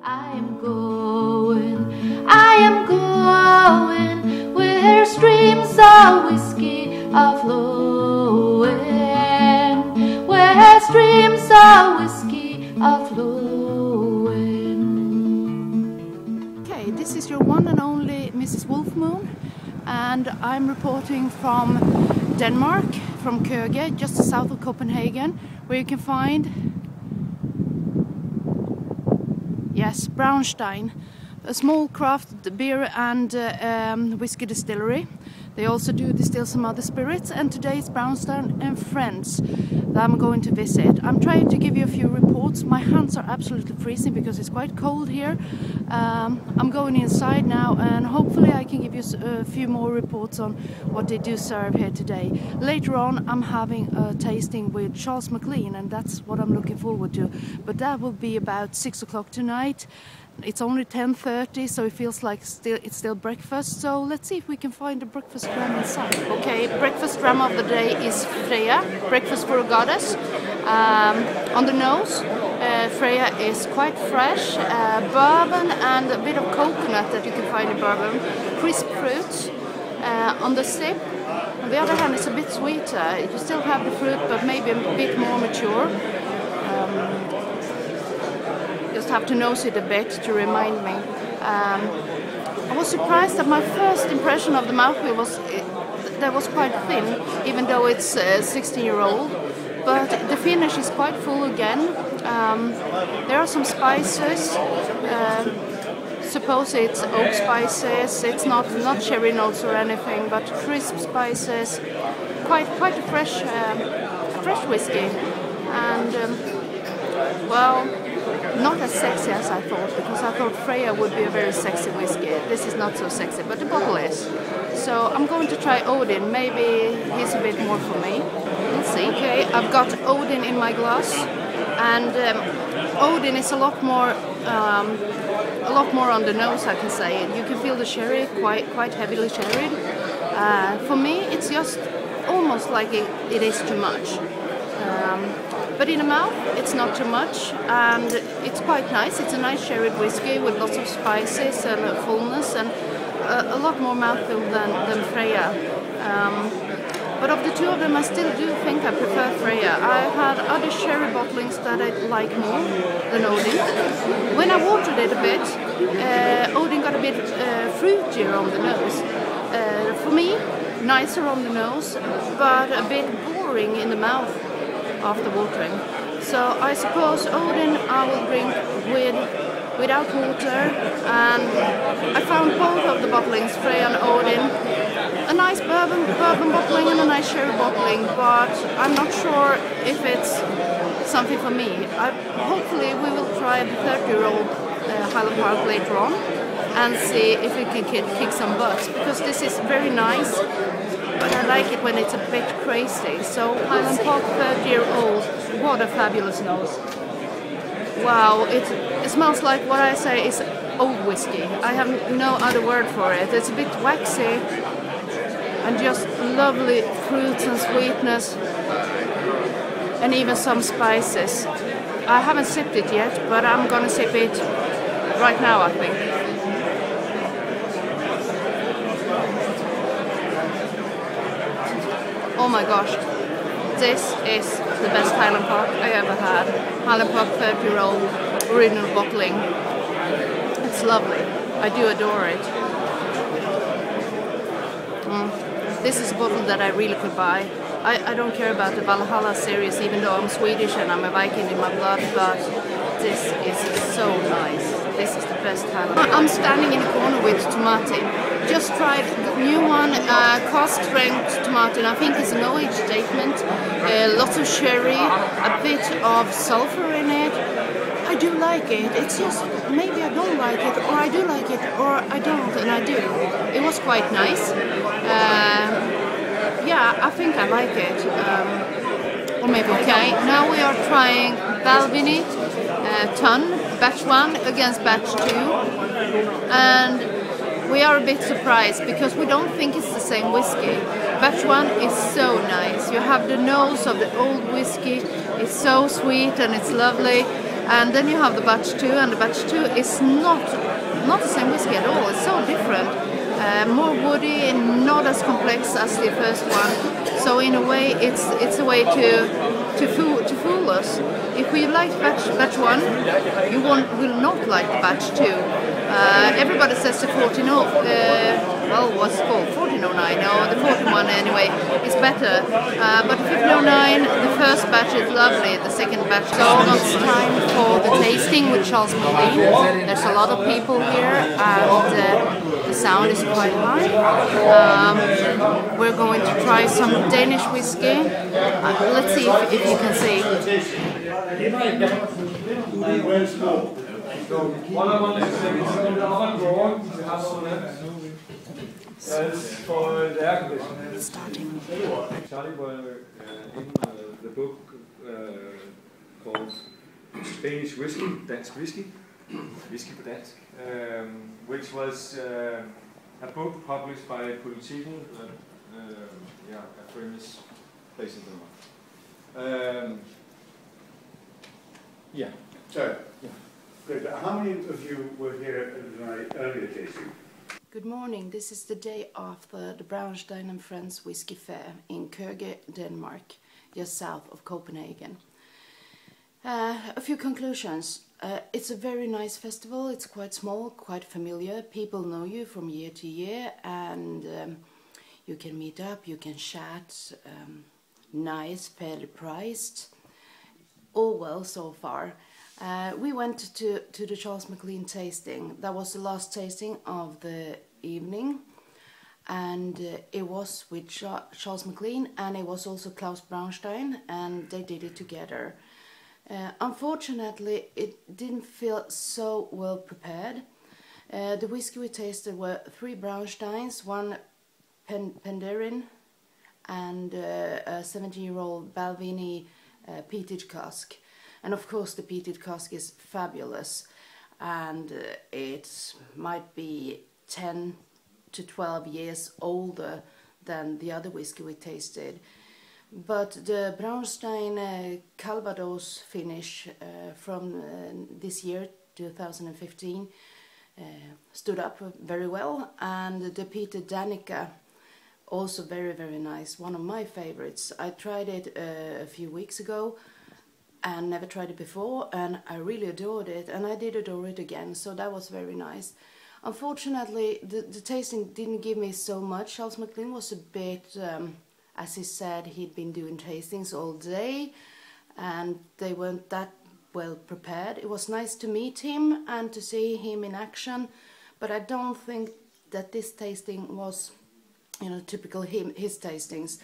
I am going where streams of whiskey are flowing, where streams of whiskey are flowing. Okay, this is your one and only Mrs. Wolfmoon, and I'm reporting from Denmark, from Køge, just south of Copenhagen, where you can find, yes, Braunstein, a small craft beer and whiskey distillery. They also do distill some other spirits, and today it's Braunstein Friends that I'm going to visit. I'm trying to give you a few reports. My hands are absolutely freezing because it's quite cold here. I'm going inside now, and hopefully I can give you a few more reports on what they do serve here today. Later on I'm having a tasting with Charles McLean, and that's what I'm looking forward to. But that will be about 6 o'clock tonight. It's only 10:30, so it feels like it's still breakfast. So let's see if we can find a breakfast dram inside. Okay, breakfast dram of the day is Freya, breakfast for a goddess. On the nose, Freya is quite fresh, bourbon and a bit of coconut that you can find in bourbon, crisp fruits. On the sip, on the other hand, it's a bit sweeter. You still have the fruit, but maybe a bit more mature. Just have to nose it a bit to remind me. I was surprised that my first impression of the mouthfeel was that was quite thin, even though it's 16-year-old. But the finish is quite full again. There are some spices. Suppose it's oak spices. It's not cherry notes or anything, but crisp spices. Quite a fresh whiskey, and well, not as sexy as I thought, because I thought Freya would be a very sexy whiskey. This is not so sexy, but the bottle is. So I'm going to try Odin. Maybe he's a bit more for me. We'll see. Okay, I've got Odin in my glass, and Odin is a lot more on the nose, I can say. You can feel the sherry, quite heavily sherried. For me, it's just almost like it is too much. But in the mouth, it's not too much, and it's quite nice. It's a nice sherried whiskey with lots of spices and fullness, and a lot more mouthfeel than Freya. But of the two of them, I still do think I prefer Freya. I had other sherry bottlings that I like more than Odin. When I watered it a bit, Odin got a bit fruitier on the nose. For me, nicer on the nose, but a bit boring in the mouth after watering. So I suppose Odin I will drink without water, and I found both of the bottlings, Freya and Odin, a nice bourbon bottling and a nice sherry bottling, but I'm not sure if it's something for me. Hopefully we will try the 30-year-old Highland Park later on and see if we can kick some butts, because this is very nice. But I like it when it's a bit crazy. So Highland Park 30-year-old, what a fabulous nose. Wow, it smells like what I say is old whiskey. I have no other word for it. It's a bit waxy and just lovely fruits and sweetness, and even some spices. I haven't sipped it yet, but I'm gonna sip it right now, I think. Oh my gosh, this is the best Highland Park I ever had. Highland Park 30-year-old original bottling. It's lovely. I do adore it. This is a bottle that I really could buy. I don't care about the Valhalla series, even though I'm Swedish and I'm a Viking in my blood, but this is so nice. This is the best Highland Park. I'm standing in the corner with Tomatin. Just tried the new one, cask strength Tomatin. I think it's an OH statement. Lots of sherry, a bit of sulfur in it. I do like it. It's just maybe I don't like it, or I do like it, or I don't, and I do. It was quite nice. Yeah, I think I like it. Or maybe okay. Now we are trying Balvenie Ton, batch 1 against batch 2, and we are a bit surprised because we don't think it's the same whiskey. Batch 1 is so nice. You have the nose of the old whiskey. It's so sweet and it's lovely. And then you have the batch 2, and the batch 2 is not the same whiskey at all. It's so different, more woody and not as complex as the first one. So in a way, it's a way to fool us. If we like batch 1, you will not like the batch 2. Everybody says the 14, well, what's it called? 1409, no, the 41 anyway, is better. But the 1509, the first batch is lovely, the second batch is almost time for the tasting with Charles McLean. There's a lot of people here, and the sound is quite high. We're going to try some Danish whiskey. Let's see if you can see. It's starting. Charlie was in the book called Danish Whiskey, Dansk Whiskey, Whiskey på Dansk, which was a book published by Politiken, a famous place in Denmark. Yeah. So, yeah. Good. How many of you were here at my earlier tasting? Good morning. This is the day after the Braunstein Friends Whiskey Fair in Køge, Denmark, just south of Copenhagen. A few conclusions. It's a very nice festival. It's quite small, quite familiar. People know you from year to year, and you can meet up, you can chat. Nice, fairly priced. All well so far. We went to the Charles McLean tasting. That was the last tasting of the evening, and it was with Charles McLean, and it was also Klaus Braunstein, and they did it together. Unfortunately, it didn't feel so well prepared. The whiskey we tasted were 3 Braunsteins, 1 Penderyn, and a 17-year-old Balvenie peated cask. And of course the peated cask is fabulous, and it might be 10 to 12 years older than the other whiskey we tasted. But the Braunstein Calvados finish from this year, 2015, stood up very well, and the peated Danica also very, very nice, one of my favorites. I tried it a few weeks ago and never tried it before, and I really adored it, and I did adore it again, so that was very nice. Unfortunately, the tasting didn't give me so much. Charles McLean was a bit, as he said, he'd been doing tastings all day, and they weren't that well prepared. It was nice to meet him and to see him in action, but I don't think that this tasting was, you know, typical his tastings.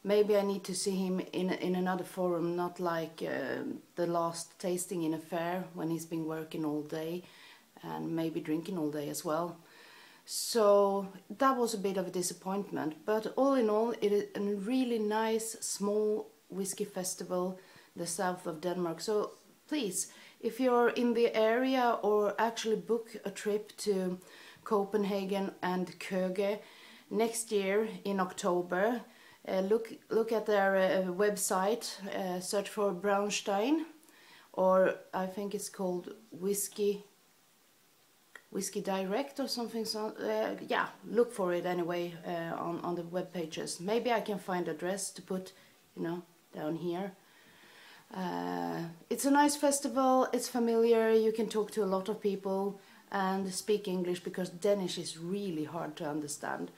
Maybe I need to see him in another forum, not like the last tasting in a fair when he's been working all day and maybe drinking all day as well. So that was a bit of a disappointment, but all in all it is a really nice small whiskey festival the south of Denmark. So please, if you're in the area or actually book a trip to Copenhagen and Køge next year in October, look at their website, search for Braunstein, or I think it's called Whiskey Direct or something. So yeah, look for it anyway on the web pages. Maybe I can find address to put, you know, down here. It's a nice festival. It's familiar. You can talk to a lot of people and speak English, because Danish is really hard to understand.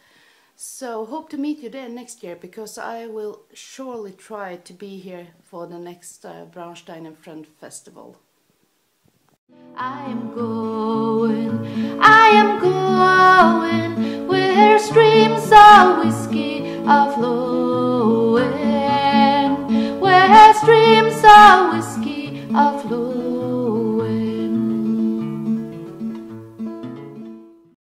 So hope to meet you there next year, because I will surely try to be here for the next Braunstein Friends Festival. I am going where streams of whiskey are flowing, where streams of